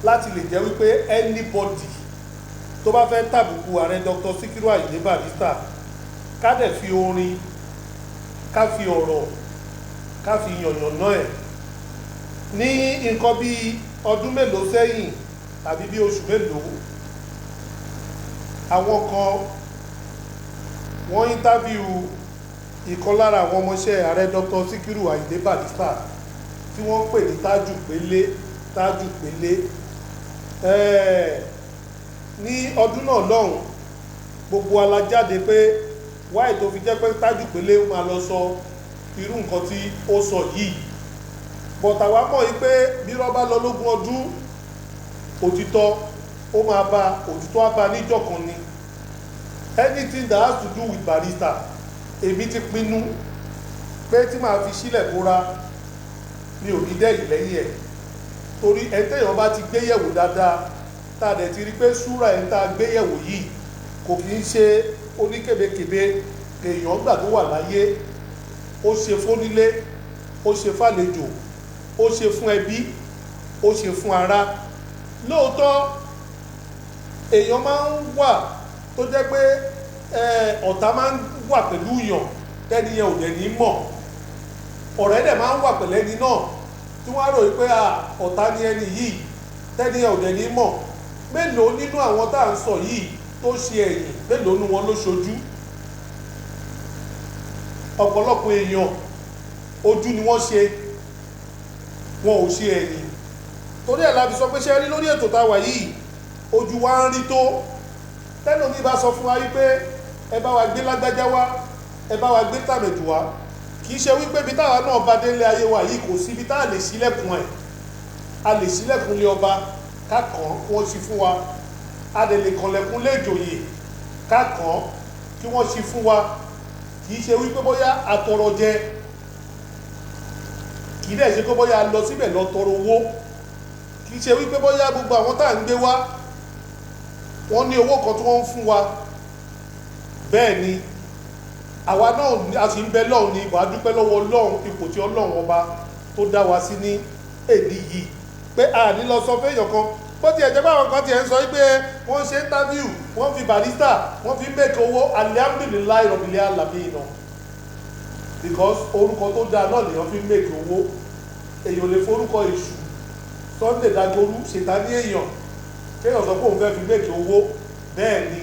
láti lè jẹ́ wípé anybody tó bá fẹ́ tàbùkù ààrẹ Dr. Sikiru Ayinde Barrister ká dẹ̀ fi orin ká fi ọ̀rọ̀ ká fi yànyànná ẹ̀ ní nǹkan bí ọdún mélòó sẹ́yìn tàbí bí oṣù mélòó àwọn kan wọ́n interview ìkan lára àwọn ọmọọṣẹ́ ààrẹ Dr. Sikiru Ayinde Barrister tí wọ́n pè ní Tájù Pélé ní ọdún náà lọ́hùn gbogbo alájáde pé wáyé tó fi jẹ́ pé Tájù Pélé máa lọ sọ irú nǹkan tí ó sọ yìí bọ̀tàwá mọ̀ yí pé bí rọ́bá lọ lógún ọdún òtítọ́ ó máa bá òtítọ́ á bá níjọ́ kan ni anything that has to do with Barrister èmi ti pinnu pé tí màá fi sílẹ̀ bóra mi ò ní dẹ́yìn lẹ́yìn ẹ̀ torí ẹ̀tẹ́yàn bá ti gbéyẹ̀wò dáadáa tá a dẹ̀ ti rí pé súrà ẹ̀ ń tá a gbéyẹ̀wò yìí kò kì í ṣe oníkébékébé èèyàn gbà tó wà láyé ó ṣe fónílé ó ṣe fàlejò ó ṣe fún ẹbí ó ṣe fún ará lóòótọ́ èèyàn máa ń wà tó jẹ́ pé ọ̀tá máa ń wà pẹ̀lú yàn tẹ́niyẹn ò dẹ̀ ní mọ̀ ọ̀rẹ́ dẹ̀ máa ń wà pẹ̀lú ẹni náà tí wọ́n á rò wípé ọ̀tá ni ẹni yìí tẹ́niyẹn ò dẹ̀ ní mọ̀ mélòó nínú àwọn tá à ń sọ yìí tó ṣe ẹ̀yìn mélòó nínú wọn ló ṣojú ọ̀pọ̀lọpọ̀ èèyàn ojú ni wọ́n ṣe wọn ò ṣe ẹ̀yìn torí ẹ̀ la fi sọ pé ṣe rí lórí ètò táwa yìí ojú wa ń rí tó tẹ́lómi bá sọ fún wa wípé ẹ bá wa gbé lágbájá wá ẹ bá wa gbé tàmẹ̀dù wá kì í ṣe wípé bí táwa náà bá délé ayé wa yìí kò sí ibi tá a lè ṣílẹ̀kùn ẹ̀ a lè ṣílẹ̀kùn lé ọba kákan wọ́n ṣí fún wa a lè lè kànlẹ̀kùn lé ìjòyè kákan kí wọ́n ṣí fún wa kì í ṣe wípé bóyá àtọrọ jẹ kì í dẹ̀ ṣe pé bóyá lọ síbẹ̀ lọ tọrọ owó kì í ṣe wípé bóyá gbogbo àwọn tá à ń gbé wá wọ́n ní owó kan tí wọ́n ń fún wa bẹ́ẹ̀ ni àwa náà a sì ń bẹ lọ́hùn ní ìbá dúpẹ́ lọ́wọ́ Ọlọ́run ipò tí Ọlọ́run ọba tó dá wa sí ní èdè yìí pé a ní lọ sọ fẹ́yàn kan bó tiẹ̀ jẹ́ báwọn kan tiẹ̀ ń sọ wípé wọ́n ṣe interview wọ́n fi Barrister wọ́n fi make owó alhamdulilayi rabbil alamin náà because orúkọ tó dáa náà lèèyàn fi make owó èèyàn lè forúkọ èṣù Sunday Dagboru ṣètàní èèyàn kéèyàn sọ pé òun fẹ́ fi make owó bẹ́ẹ̀ ni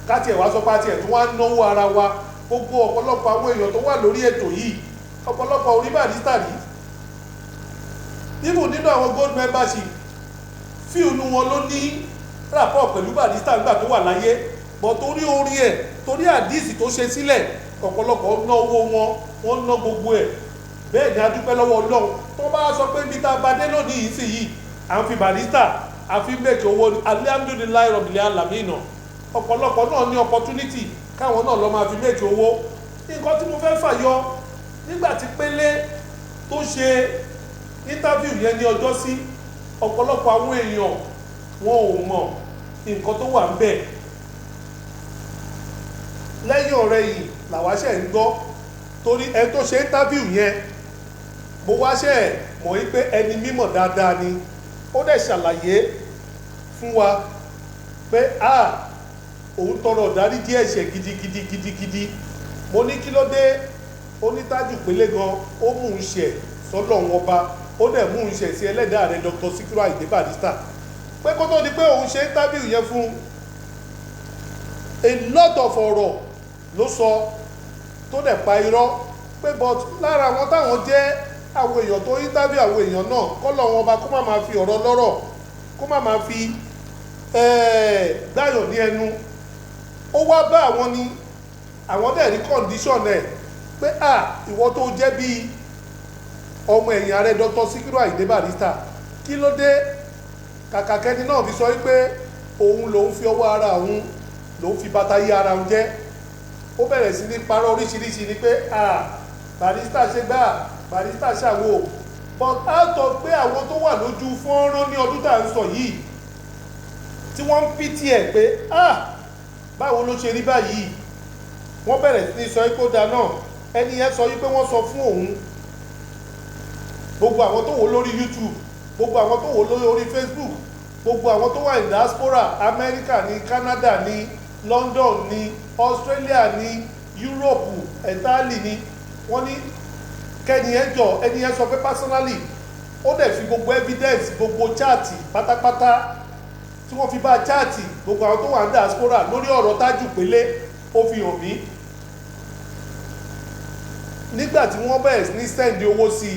káti ẹ̀ wá sọ pé àti ẹ̀ tó wá ń náwó ara wa gbogbo ọ̀pọ̀lọpọ̀ àwọn èèyàn tó wà lórí ètò yìí ọ̀pọ̀lọpọ̀ orí Barrister rí even nínú àwọn gold membership fíìnù wọn ló ní rapport pẹ̀lú Barrister nígbà tó wà láyé bọ̀ torí orí ẹ̀ torí àdíìsì tó ṣe sílẹ̀ ọ̀pọ̀lọpọ̀ ná owó wọn wọ́n ná gbogbo ẹ̀ bẹ́ẹ̀ ni a dúpẹ́ lọ́wọ́ Ọlọ́run tó bá sọ pé ibi tá a bá dé lónìí yìí sì yìí à ń fi Barrister àfi make owó alhamdulilayi rabbil alamin ọ̀pọ̀lọpọ̀ náà ní opportunity káwọn náà lọ máa fi make owó nǹkan tí mo fẹ́ fàyọ nígbà tí Pélé tó ṣe interview yẹn ní ọjọ́ sí ọ̀pọ̀lọpọ̀ àwọn èèyàn wọn ò mọ̀ nǹkan tó wà ń bẹ̀ lẹ́yìn ọ̀rẹ́ yìí làwa ṣe ń gbọ́ torí ẹni tó ṣe interview yẹn mo wá ṣe mọ̀ wípé ẹni mímọ̀ dáadáa ni ó dẹ̀ ṣàlàyé fún wa pé òun tọrọ ìdáríjì ẹ̀ṣẹ̀ gidigidi mo ní kí ló dé ó ní Tájù Pélé gan ó mú un ṣẹ̀ sọ́dọ̀ wọn bá ó dẹ̀ mú un ṣẹ̀ sí ẹlẹ́dàá rẹ̀ Dr. Sikiru Ayinde Barrister pé kó tó di pé òun ṣe interview yẹn fún a lot of ọ̀rọ̀ ló sọ tó dẹ̀ pa irọ́ pé but lára àwọn táwọn jẹ́ àwọn èèyàn tó interview àwọn èèyàn náà kọ́lọ̀ wọn bá kó má máa fi ọ̀rọ̀ lọ́rọ̀ kó má máa fi gbáyọ̀ ní ẹnu ó wá bá àwọn ní àwọn dẹ̀ rí condition ẹ̀ pé ìwọ tó jẹ́ bí ọmọ ẹ̀yìn ààrẹ Dr. Sikiru Ayinde Barrister kí ló dé kàkàkẹ́ni náà fi sọ wípé òun lòun fi ọwọ́ ara òun lòun fi bàtà yí ara òun jẹ́ ó bẹ̀rẹ̀ sí ní parọ́ oríṣiríṣi ni pé Barrister ṣe gbá Barrister ṣàwò but out of pé àwọn tó wà lójú fọ́nrán ní ọdún tá à ń sọ yìí tí wọ́n ń pìtì ẹ̀ pé báwo ló ṣe rí báyìí wọ́n bẹ̀rẹ̀ sí ní sọ ipò dáná ẹni yẹn sọ wípé wọ́n sọ fún òun gbogbo àwọn tó wò lórí YouTube gbogbo àwọn tó wò lórí Facebook gbogbo àwọn tó wà ní diaspora Amẹ́ríkà ní Canada ní London ní Australia ní Europe Italy ní wọ́n ní kẹ́niyẹn jọ ẹniyẹn sọ pé personally ó dẹ̀ fi gbogbo evidence gbogbo chaati pátápátá tí wọ́n fi bá chaati gbogbo àwọn tó wà ní diaspora lórí ọ̀rọ̀ Tájù Pélé ó fi hàn mí nígbà tí wọ́n bẹ̀rẹ̀ ní sẹ́ndì owó sí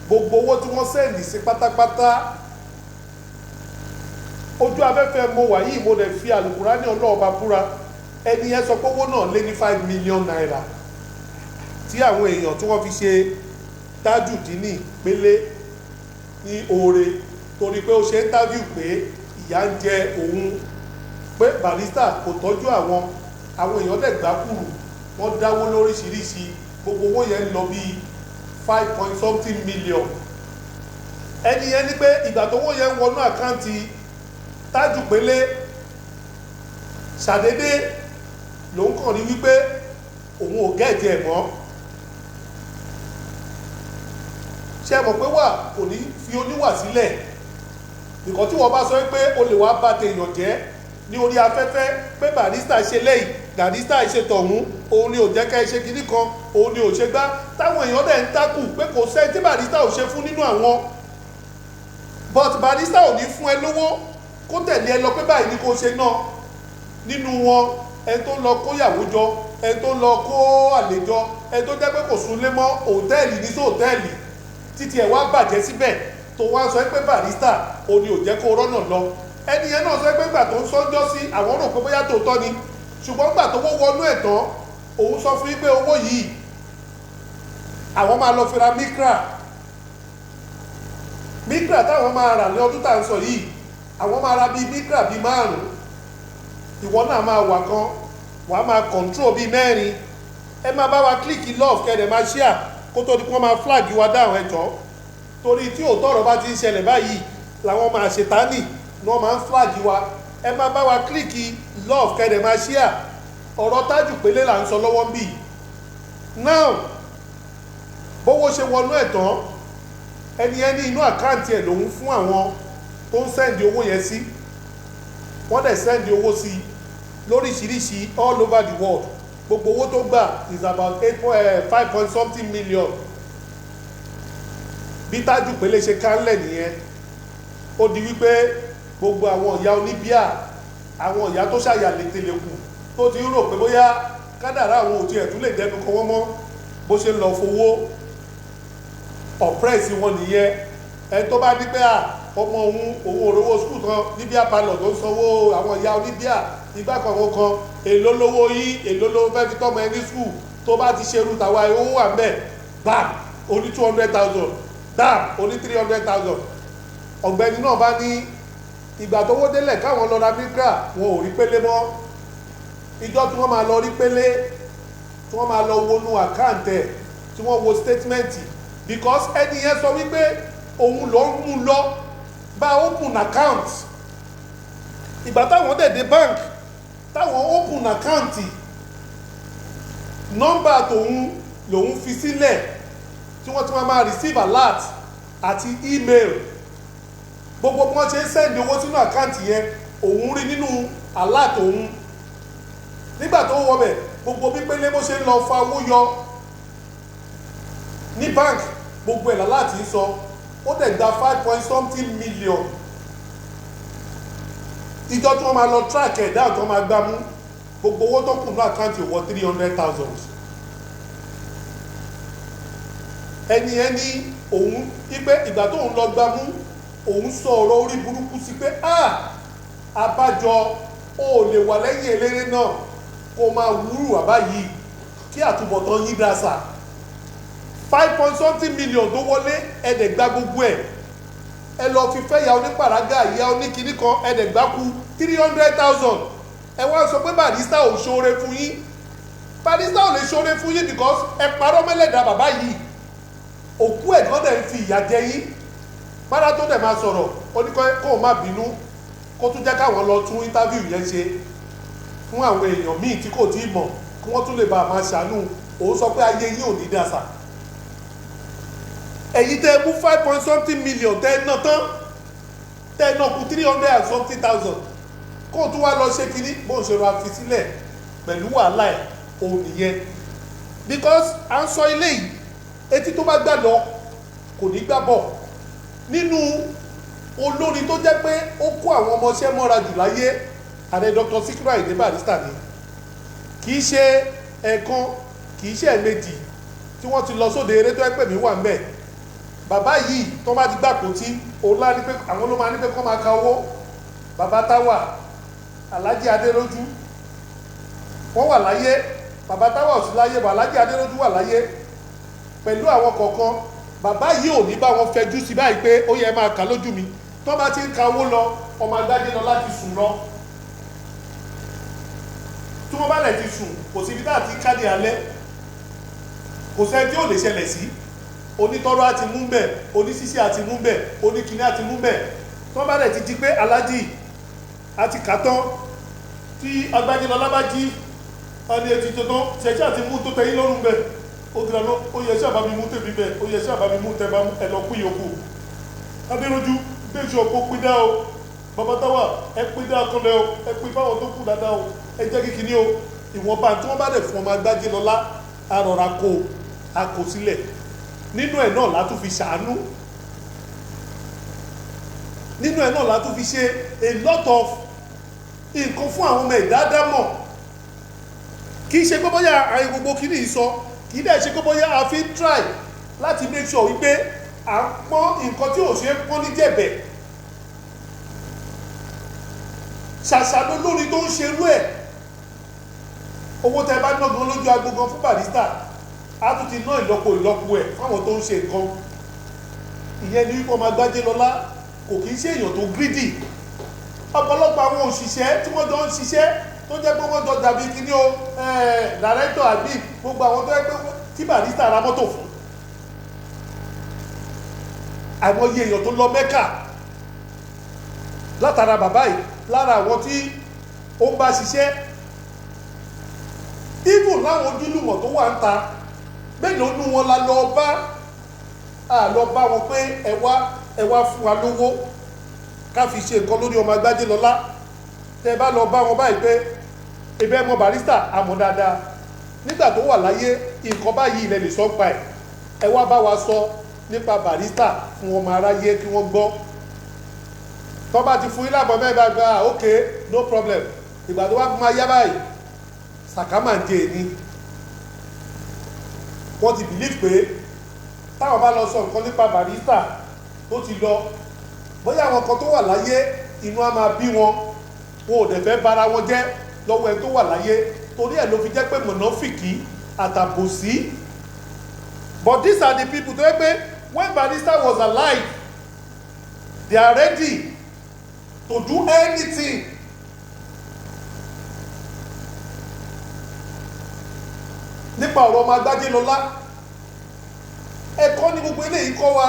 gbogbo owó tí wọ́n sẹ́ndì sí pátápátá ojú afẹ́fẹ́ mo wà yìí mo dẹ̀ fi àlùkùránì ọlọ́ọ̀bá búra ẹni yẹn sọ pé owó náà lé ní 5 million naira tí àwọn èèyàn tí wọ́n fi ṣe Tajudeen Pélé ní oore torí pé ó ṣe interview pé ìyà ń jẹ òun pé Barrister kò tọ́jú àwọn èèyàn dẹ̀ gbákùrù wọ́n dáwó lóríṣiríṣi gbogbo owó yẹn lọ bí 5 million ẹni yẹn ní pé ìgbà tó owó yẹn wọnú àkáǹtì Tájù Pélé ṣàdédé ló ń kàn rí wípé òun ò gẹ́ẹ̀jẹ̀ ẹ̀ mọ́ ṣe mọ̀ pé wà kò ní fi oníwà sílẹ̀ nìkan tí wọ́n bá sọ pé o lè wá bá tèèyàn jẹ́ ní orí afẹ́fẹ́ pé Barrister ṣe lẹ́yìn Barrister ṣe tọ̀hún òun ni ò jẹ́ ká ṣe kinní kan òun ni ò ṣe gbá táwọn èèyàn dẹ̀ ń takù pé kò sẹ́ni tí Barrister ò ṣe fún nínú àwọn but Barrister ò ní fún ẹ lówó kó tẹ̀lé ẹ lọ pé báyìí ni kò ṣe náà nínú wọn ẹni tó lọ kó yàwó jọ ẹni tó lọ kó àlejò ẹni tó jẹ́ pé kò súnlé mọ́ hòtẹ́ẹ̀lì ní sí hòtẹ́ẹ̀lì títí ẹ̀ wá bàjẹ́ síbẹ̀ tó wá sọ pé Barrister ò ní ò jẹ́ kó rọ́nà lọ ẹni yẹn náà sọ pé gbà tó ń sọ́jọ́ sí àwọn rò pé bóyá tòótọ́ ni ṣùgbọ́n gbà tó wọ́nú ẹ̀ tán òun sọ fún pé owó yìí àwọn máa lọ fi ra Micra táwọn máa rà ní ọdún tá à ń sọ yìí àwọn máa ra bíi Micra bíi 5 ìwọ náà máa wà kan wàá máa control bíi 4 ẹ máa bá wa click love kẹ́ẹ̀dẹ̀ máa share kó tó di kí wọ́n máa flag wa dáhùn ẹjọ́ torí tí òótọ́ ọ̀rọ̀ bá ti ń ṣẹlẹ̀ báyìí làwọn máa ṣètánì ní wọ́n máa ń flag wa ẹ máa bá wa click love kẹ́ẹ̀dẹ̀ máa share ọ̀rọ̀ Tájù Pélé là ń sọ lọ́wọ́ ń bì now bówó ṣe wọnú ẹ̀ tán ẹni inú àkáǹtì ẹ̀ lòun fún àwọn tó ń sẹ́ndì owó yẹn sí wọ́n dẹ̀ sẹ́ndì owó sí lóríṣiríṣi all over the world gbogbo owó tó gbà is about 5 million bí Tájù Pélé ṣe kánlẹ̀ nìyẹn ó di wípé gbogbo àwọn ìyá oníbíà àwọn ìyá tó ṣàyà lételekù tó ti ń rò pé bóyá kádàrá àwọn òtí ẹ̀tún lè dẹnu kọ wọ́n mọ́ bó ṣe ń lọ fowó ọ̀pẹ́ẹ̀sì wọn nìyẹn ẹni tó bá ní pé ọmọ òun òrówó skul tán níbíà palọ̀ tó ń sanwó àwọn ìyá oníbíà ìgbà kan èlò lówó yí èlò lówó fẹ́ fi tọ́mọ ẹni skul tó bá ti ṣerú tàwa owó wà ń bẹ̀ bam oní 200,000 bam oní 300,000 ọ̀gbẹ́ni náà bá ní ìgbà tó wó délẹ̀ káwọn lọ ra Micra wọn ò rí Pélé mọ́ ìjọ tí wọ́n máa lọ rí Pélé tí wọ́n máa lọ wọnú àkáǹtẹ̀ tí wọ́n wo statementi because ẹni yẹn sọ wípé òun lọ ń mú lọ bá open account ìgbà táwọn dẹ̀ dé bank táwọn open account nọ́mbà tòun lòun fi sílẹ̀ tí wọ́n ti máa receive alert àti email gbogbo bí wọ́n ṣe ń send owó sínú àkáǹtì yẹn òun rí nínú alert òun nígbà tó wọ́bẹ̀ gbogbo bí Pélé bó ṣe ń lọ fa owó yọ ní bank gbogbo ẹ̀ láti sọ ó dẹ̀ gba 5 million ìjọ tí wọ́n máa lọ track ẹ̀ dáhùn tí wọ́n máa gbá mú gbogbo owó tó kù ní àkáǹtì wọ 300,000 ẹni òun ipé ìgbà tó ń lọ gbá mú òun sọ ọ̀rọ̀ orí burúkú sí pé abájọ ó lè wà lẹ́yìn eléré náà kó máa wúrù àbá yìí kí àtúbọ̀tán yí dásà 5 million tó wọlé ẹ̀dẹ̀ gba gbogbo ẹ̀ ẹ lọ fi fẹ́ ìyá onípàrágà ìyá oníkìní kan ẹ̀dẹ̀ gbá kú 300,000 ẹ wá sọ pé Barrister ò ṣoore fún yín Barrister ò lè ṣoore fún yín because ẹ parọ́ mẹ́lẹ̀dá bàbá yìí òkú ẹ̀ kan dẹ̀ ń fi ìyà jẹ yín bára tó dẹ̀ máa sọ̀rọ̀ ó ní kó má bínú kó tún jẹ́ káwọn lọ tún interview yẹn ṣe fún àwọn èèyàn míì tí kò tí ì mọ̀ kí wọ́n tún lè bá máa ṣàánú òun sọ pé ayé yín ò ní dàsà èyí tẹ́ mú 5 million tẹ́ ná tán tẹ́ náà kú 300 and something thousand kó o tún wá lọ ṣe kínní bó ń ṣe ra fi sílẹ̀ pẹ̀lú wàhálà ẹ̀ òun nìyẹn because à ń sọ ilé yìí etí tó bá gbà lọ kò ní gbà bọ̀ nínú olórin tó jẹ́ pé ó kó àwọn ọmọọṣẹ́ mọ́ra jù láyé ààrẹ Dr. Sikiru Ayinde Barrister ni kì í ṣe ẹ̀ẹ̀kan kì í ṣe ẹ̀ẹ̀mejì tí wọ́n ti lọ sóde eré tó ẹ́ pè mí wà ń bẹ̀ bàbá yìí tó bá ti gbà kó tí òun lá ní pé àwọn ló máa ní pé kọ́ máa ka owó bàbá Táwà Alhaji Adéròjú wọ́n wà láyé bàbá Táwà ò sí láyé bàbá Alhaji Adéròjú wà láyé pẹ̀lú àwọn kọ̀ọ̀kan bàbá yìí ò ní bá wọn fẹjú sí báyìí pé ó yẹ máa kà lójú mi tó bá ti ń ka owó lọ ọmọ agbádé lọ láti sùn lọ tí wọ́n bá lẹ̀ ti sùn kò sí ibi tá àti káàdì alẹ́ kò sẹ́ tí ó lè ṣẹlẹ̀ sí onítọ́rọ̀ àti mú bẹ̀ oníṣíṣẹ́ àti mú bẹ̀ oníkíní àti mú bẹ̀ tí wọ́n bá lẹ̀ ti di pé alájì àti kàtán tí agbádé lọ lábá jí ọdí etí tó tán ṣẹ̀ṣẹ́ àti mú tó tẹ́yìn lọ́rùn bẹ̀ ó dìrà lọ ó yẹ ṣẹ́ àbámi mú tèmi bẹ̀ ó yẹ ṣẹ́ àbámi mú tẹ́ bá ẹ̀lọ́ kú yòókù Adéròjú gbéṣọ́ kó pín dá o bàbá Táwà ẹ pín dá kanlẹ̀ o ẹ pín fáwọn tó kù dáadáa o ẹ jẹ́ kíkiní o ìwọ̀nba tí wọ́n bá dẹ̀ fún ọmọ agbájé lọ́lá arọ̀ra kó a kó sílẹ̀ nínú ẹ̀ náà látún fi ṣàánú nínú ẹ̀ náà látún fi ṣe a lot of nǹkan fún àwọn ọmọ ìdádámọ̀ kì í ṣe pé bóyá àyè gbogbo kìíní sọ kì í dẹ̀ ṣe pé bóyá a fi ń try láti make sure wípé à ń pọ́n nǹkan tí ò ṣe é pọ́n ní jẹ̀bẹ̀ ṣàṣàlò lórí tó ń ṣerú ẹ̀ owó tẹ bá ná gan lójú agbógan fún Barrister a tún ti ná ìlọ́po ẹ̀ fáwọn tó ń ṣe nǹkan ìyẹn ni wípé ọmọ agbájé lọ́lá kò kì í ṣe èèyàn tó greedy ọ̀pọ̀lọpọ̀ àwọn òṣìṣẹ́ tí wọ́n jọ ń ṣiṣẹ́ tó jẹ́ pé wọ́n jọ dàbí kíní o dàrẹ́tọ̀ àbí gbogbo àwọn tó yẹ pé tí Barrister ra mọ́tò fún àìmọye èèyàn tó lọ Mẹ́kà látara bàbá yìí lára àwọn tí ó ń bá ṣiṣẹ́ even láwọn ojúlùmọ̀ tó wà ń ta mélòó nú wọn la lọ bá wọn pé ẹ wá fún wa lówó ká fi ṣe nǹkan lórí ọmọ agbájé lọ́lá tẹ bá lọ bá wọn báyìí pé ẹbẹ́ mọ Barrister àmọ́ dáadáa nígbà tó wà láyé nǹkan báyìí ilẹ̀ lè sọ pa ẹ̀ ẹ wá bá wa sọ nípa Barrister fún ọmọ aráyé kí wọ́n gbọ́ tó bá ti fún ilé àbọ̀ mẹ́ta gba ok no problem ìgbà tó wá fún ma yá báyìí sàkámàǹdé ni wọ́n ti believe pé táwọn bá lọ sọ nǹkan nípa Barrister tó ti lọ bóyá àwọn kan tó wà láyé inú á máa bí wọn ò dẹ̀ fẹ́ bara wọn jẹ́ lọ́wọ́ ẹ tó wà láyé torí ẹ̀ ló fi jẹ́ pé mọ̀nàfìkì àtàbòsí but these are the people tó yẹ pé when Barrister was alive they are ready to do anything nípa ọ̀rọ̀ ọmọ agbájé lọ́lá ẹ̀kọ́ ní gbogbo eléyìí kọ́ wa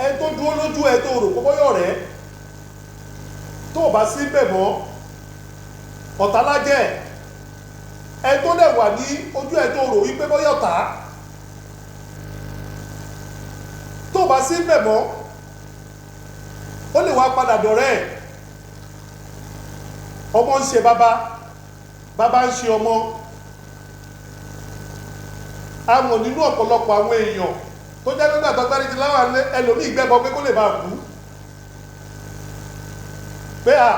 ẹ tó dúró lójú ẹ tó rò pọ́pọ́yọ̀ rẹ̀ tó bá sí bẹ̀ mọ́ ọ̀tàlájẹ́ ẹ tó lẹ̀ wà ní ojú ẹ tó rò wípé bọ́yọ̀tà tó bá sí bẹ̀ mọ́ ó lè wá padà dọ̀rẹ́ ẹ̀ ọmọ ń ṣe bàbá ń ṣe ọmọ àmọ́ nínú ọ̀pọ̀lọpọ̀ àwọn èèyàn tó jẹ́ nígbà tó gbárí ti láwọn ẹlòmí ìgbẹ́bọ pé kó lè bá kú pé à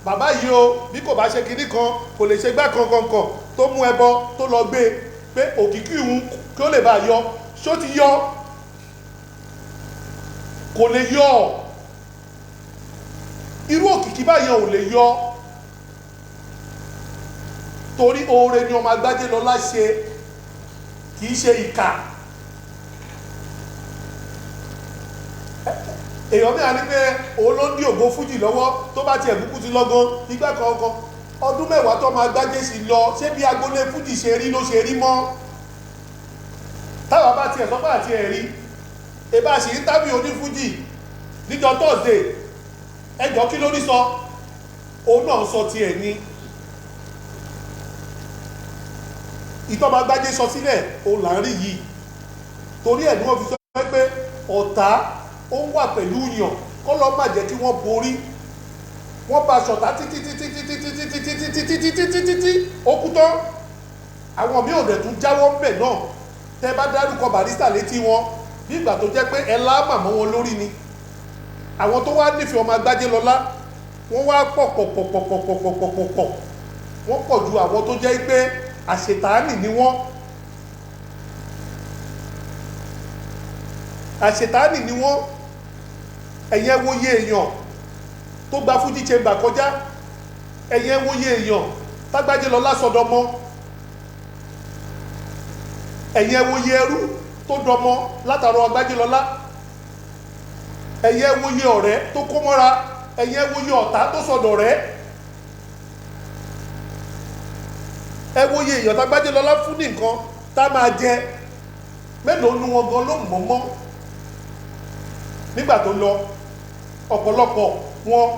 bàbá yìí o bí kò bá ṣe kinní kan kò lè ṣe gbá kankan tó mú ẹbọ tó lọ gbé pé òkìkí ìhun kí ó lè bá yọ ṣó ti yọ kò lè yọ irú òkìkí báyẹn ò lè yọ torí oore ni ọmọ agbájé lọ́lá ṣe kìí ṣe ìkà èèyàn ní a ní pé òun ló ń dí ògo fújì lọ́wọ́ tó bá ti ẹ̀bùkú ti lọ́gán igbá kankan ọdún mẹ́wàá tó máa gbájé sí lọ ṣé bí agbolé fújì ṣe rí ló ṣe rí mọ́ táwa bá ti ẹ̀sọ́pá àti ẹ̀rí ẹbá sì ń tábí oní fújì níjọ Thursday ẹjọ́ kí lórí sọ òun náà sọ ti ẹ̀ ní ìtọ́ba gbájé sọ sílẹ̀ òun là ń rí yìí torí ẹ̀ ni wọ́n fi sọ pé ọ̀tá ó ń wà pẹ̀lú yàn kọ́lọ́ má jẹ́ kí wọ́n borí wọ́n bá ṣọ̀tá títí ó kú tán àwọn míì ò dẹ̀ tún jáwọ́ ń bẹ̀ náà tẹ́ bá dárúkọ Barrister létí wọn bí ìgbà tó jẹ́ pé ẹ láàmà mọ́ wọn lórí ni àwọn tó wá nífẹ̀ẹ́ ọmọ Agbájélọlá wọ́n wá pọ̀ wọ́n pọ̀ ju àwọn tó jẹ́ pé àṣetánì ni wọ́n àṣetánì ni wọ́n ẹ̀yẹ wòye èèyàn tó gba Fuji Chamber kọjá ẹ̀yẹ wòye èèyàn t'Agbájélọlá sọdọmọ ẹ̀yẹ wòye ẹrú tó dọmọ látàrọ Agbájélọlá ẹ̀yẹ wòye ọ̀rẹ́ tó kó mọ́ra ẹ̀yẹ wòye ọ̀tá tó sọdọ̀ rẹ̀ ẹ wòye èèyàn t'Agbájélọlá fún ní nǹkan tá máa jẹ mélòó nu wọn gan ló mọ̀ọ́mọ́ nígbà tó lọ ọ̀pọ̀lọpọ̀ wọn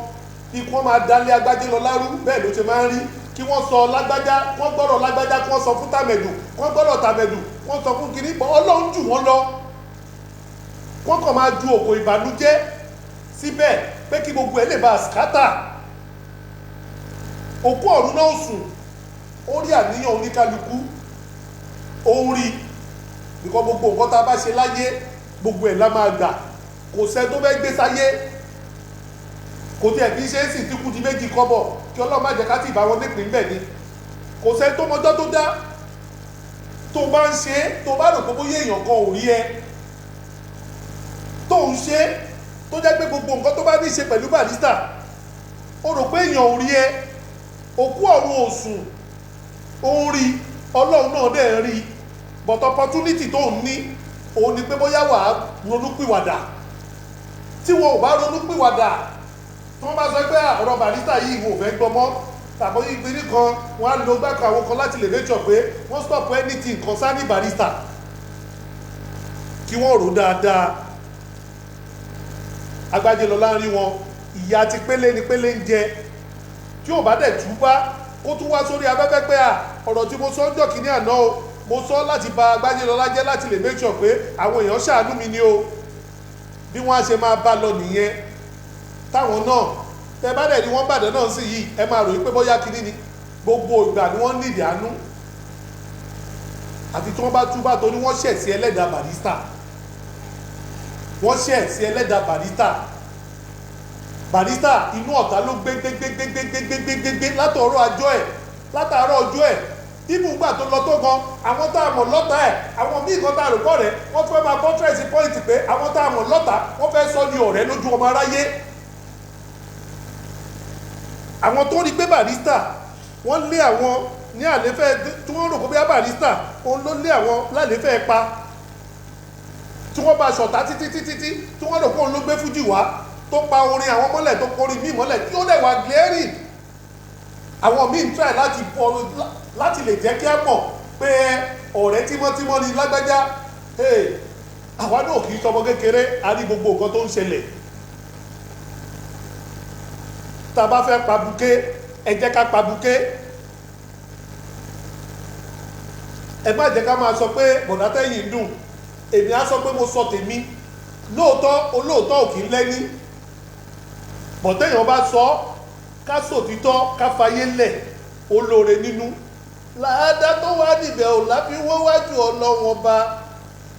ikú wọn máa dálé Agbájélọlá rú bẹ́ẹ̀ ló ṣe máa ń rí kí wọ́n sọ lágbájá wọ́n gbọ́rọ̀ lágbájá kí wọ́n sọ fún tàmẹ̀dù wọ́n gbọ́rọ̀ tàmẹ̀dù wọ́n sọ fún kìíní pọ̀ Ọlọ́run jù wọ́n lọ wọ́n kàn máa ju òkò ìbànújẹ́ síbẹ̀ pé kí gbogbo ẹ̀ lè bá skátà òkú ọ̀run náà sùn ó rí àníyàn oníkálukú ó ń rí nìkan gbogbo nǹkan tá a bá ṣe láyé gbogbo ẹ̀ lá máa gbà kò sẹ́ tó fẹ́ gbé sáyé kò tí ẹ̀ fi ṣe é sì tí kú di méjì kọ́bọ̀ kí Ọlọ́run má jẹ́ ká tí ìbá wọn nípìn bẹ́ẹ̀ ni kò sẹ́ tó mọjọ́ tó dá tó bá ń ṣe tó bá rò pé bóyá èèyàn kan ò rí ẹ tó ń ṣe tó jẹ́ pé gbogbo nǹkan tó bá ní ṣe pẹ̀lú Barrister ó rò pé èèyàn ò rí ẹ òkú ọ̀run òsùn ó ń rí Ọlọ́run náà dẹ̀ ń rí but opportunity tó ń ní òun ni pé bóyá wà á ronúpìwàdà tí wọn ò bá ronúpìwàdà tí wọ́n bá sọ pé ọ̀rọ̀ Barrister yìí wọn ò fẹ́ gbọmọ́ tàbí ìpínlẹ̀ kan wọ́n á lo gbákan àwọn kan láti lè make sure pé wọ́n stop anything concerning Barrister kí wọ́n rò dáadáa Agbájélọlá ń rí wọn ìyá ti pélé ni pélé ń jẹ tí ò bá dẹ̀ túbá kó tún wá sórí afẹ́fẹ́ pé ọ̀rọ̀ tí mo sọ ń jọ́ kìíní àná o mo sọ láti bà Agbájélọlá jẹ́ láti lè make sure pé àwọn èèyàn ṣàánú mi ni o bí wọ́n á ṣe máa bá lọ nìyẹn táwọn náà tẹ bá dẹ̀ ni wọ́n bàdẹ̀ náà sí yìí ẹ máa ròyìn pé bóyá kìíní ni gbogbo ìgbà ni wọ́n nídìí àánú àti tí wọ́n bá túbá torí wọ́n ṣẹ̀ sí ẹlẹ́dàá Barrister wọ́n ṣẹ̀ sí ẹlẹ́dàá Barrister inú ọ̀tá ló gbégbégbégbégbégbégbégbé látọ̀rọ̀ àjọ ẹ̀ látàárọ̀ ọjọ́ ẹ̀ ibù gbà tó lọ tó gan àwọn tá a mọ̀ lọ́tà ẹ̀ àwọn míì kan tá a rò pọ̀ rẹ̀ wọ́n fẹ́ máa bọ́tírẹ̀sì pọ́ìntì pé àwọn tá a mọ̀ lọ́tà wọ́n fẹ́ sọ ní ọ̀rẹ́ lójú ọmọ aráyé àwọn tó rí pé Barrister wọ́n lé àwọn ní àléfẹ́ tí wọ́n rò pé bí Barrister òun ló lé àwọn láléfẹ́ pa tí wọ́n bá ṣọ̀tá títí tí wọ́n rò pé òun ló gbé fújì wá tó pa orin àwọn mọ́lẹ̀ tó kọrin míì mọ́lẹ̀ tí ó lè wà glaring àwọn míì ń try láti lè jẹ́ kí á mọ̀ pé ọ̀rẹ́ tímọ́tímọ́ ni lágbájá àwa náà kìí sọmọ kékeré a rí gbogbo nǹkan tó ń ṣẹlẹ̀ tá a bá fẹ́ pa buké ẹ jẹ́ ká pa buké ẹ má jẹ́ ká máa sọ pé bọ̀dá tẹ́yìn ń dùn èmi á sọ pé mo sọ tèmi lóòótọ́ olóòótọ́ ò kí ń lẹ́ni bọ̀tẹ́yàn bá sọ ká sòtítọ́ ká fayé lẹ̀ olóore nínú láàdá tó wá níbẹ̀ ò láfiwọ́ wájú Ọlọ́run ọba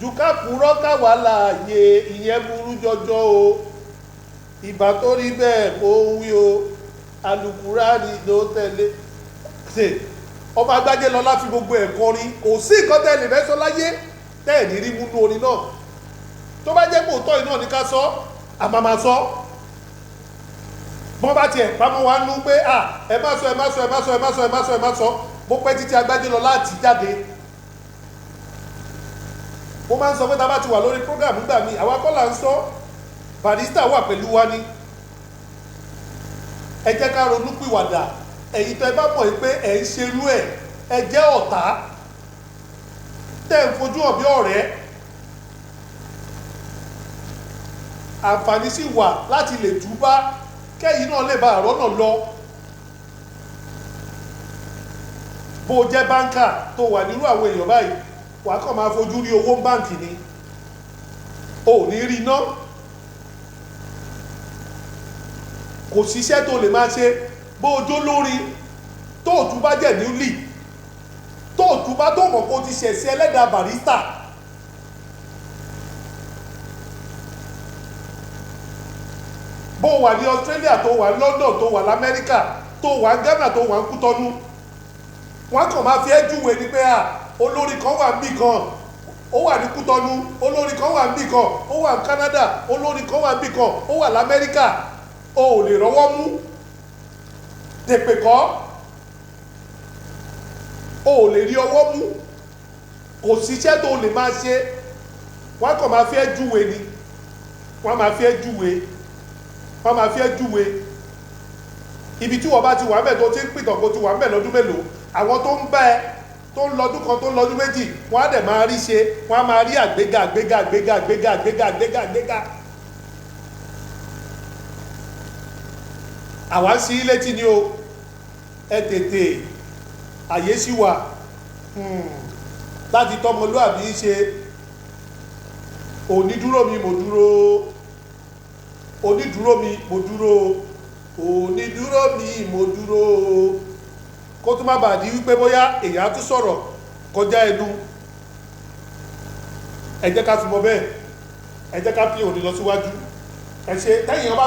jù ká purọ́ ká wà láàyè ìyẹn burú jọjọ o ìbá tó rí bẹ́ẹ̀ kó ń wí o Àlùkùránì ló tẹ̀lé ṣe ọba Agbájélọlá fi gbogbo ẹ̀ kọrin kò sí nǹkan tẹ́lẹ̀ fẹ́ sọ láyé tẹ́ẹ̀ ní rí múnú orin náà tó bá jẹ́ pòótọ́ iná ní ká sọ àmàmà sọ bọ́n bá tiẹ̀ pamọ́ wa nú pé ẹ má sọ ẹ má sọ ẹ má sọ ẹ má sọ ẹ má sọ ẹ má sọ bó pẹ́ títí Agbájélọlá àti jáde mo máa ń sọ pé tá a bá ti wà lórí program nígbà míì àwa kọ́ là ń sọ Barrister wà pẹ̀lú wa ni ẹ jẹ́ ká ronú pìwàdà ẹ̀yin tó ẹ bá mọ̀ pé ẹ̀ ń ṣerú ẹ̀ ẹ jẹ́ ọ̀tá tẹ́ ń fojú hàn bí ọ̀rẹ́ àǹfààní sì wà láti lè túbá kẹ́yìn náà lè bá àrọ́ náà lọ bó jẹ́ báńkà tó wà nírú àwọn èèyàn báyìí wà kàn máa fojú rí owó báǹkì ni ò ní rí ná kò síṣẹ́ tó lè máa ṣe bó ojó lórí tó òtún bá jẹ̀ nílì tó òtún bá tó mọ̀ kó ti ṣẹ̀sí ẹlẹ́dàá barista bó wà ní Australia tó wà ní London tó wà l'Amẹ́ríkà tó wà ní Ghana tó wà ní Kútọ́nù wọ́n kàn máa fi ẹ́ júwe ni pé olórí kan wà níbì kan ó wà ní Kútọ́nù olórí kan wà níbì kan ó wà ní Canada olórí kan wà níbì kan ó wà l'Amẹ́ríkà o ò lè rọ́wọ́ mú tèpè kọ́ o ò lè rí ọwọ́ mú kò síṣẹ́ tó lè máa ṣe wọ́n kàn máa fi ẹ́ júwe ni wọ́n máa fi ẹ́ júwe wọ́n máa fi ẹ́ júwe ibi tí wọ́n bá ti wà ń bẹ̀ tó ti ń pìtàn kó ti wà ń bẹ̀ lọ́dún mélòó àwọn tó ń bá ẹ tó ń lọ́dún kan tó ń lọ́dún méjì wọ́n á dẹ̀ máa rí ṣe wọ́n á máa rí àgbéga àgbéga àgbéga àgbéga àgbéga àgbéga àgbéga àwa ń sí létí ni o ẹ tètè àyè sí wa láti tọmọlúàbí ṣe onídúró mi mo dúró onídúró mi mo dúró onídúró mi mo dúró kó tó má bàa di wípé bóyá èyàn tún sọ̀rọ̀ kọjá ẹnu ẹ jẹ́ ká fi mọ bẹ́ẹ̀ ẹ jẹ́ ká fi òní lọ síwájú ẹ ṣe tẹ́yìn ọba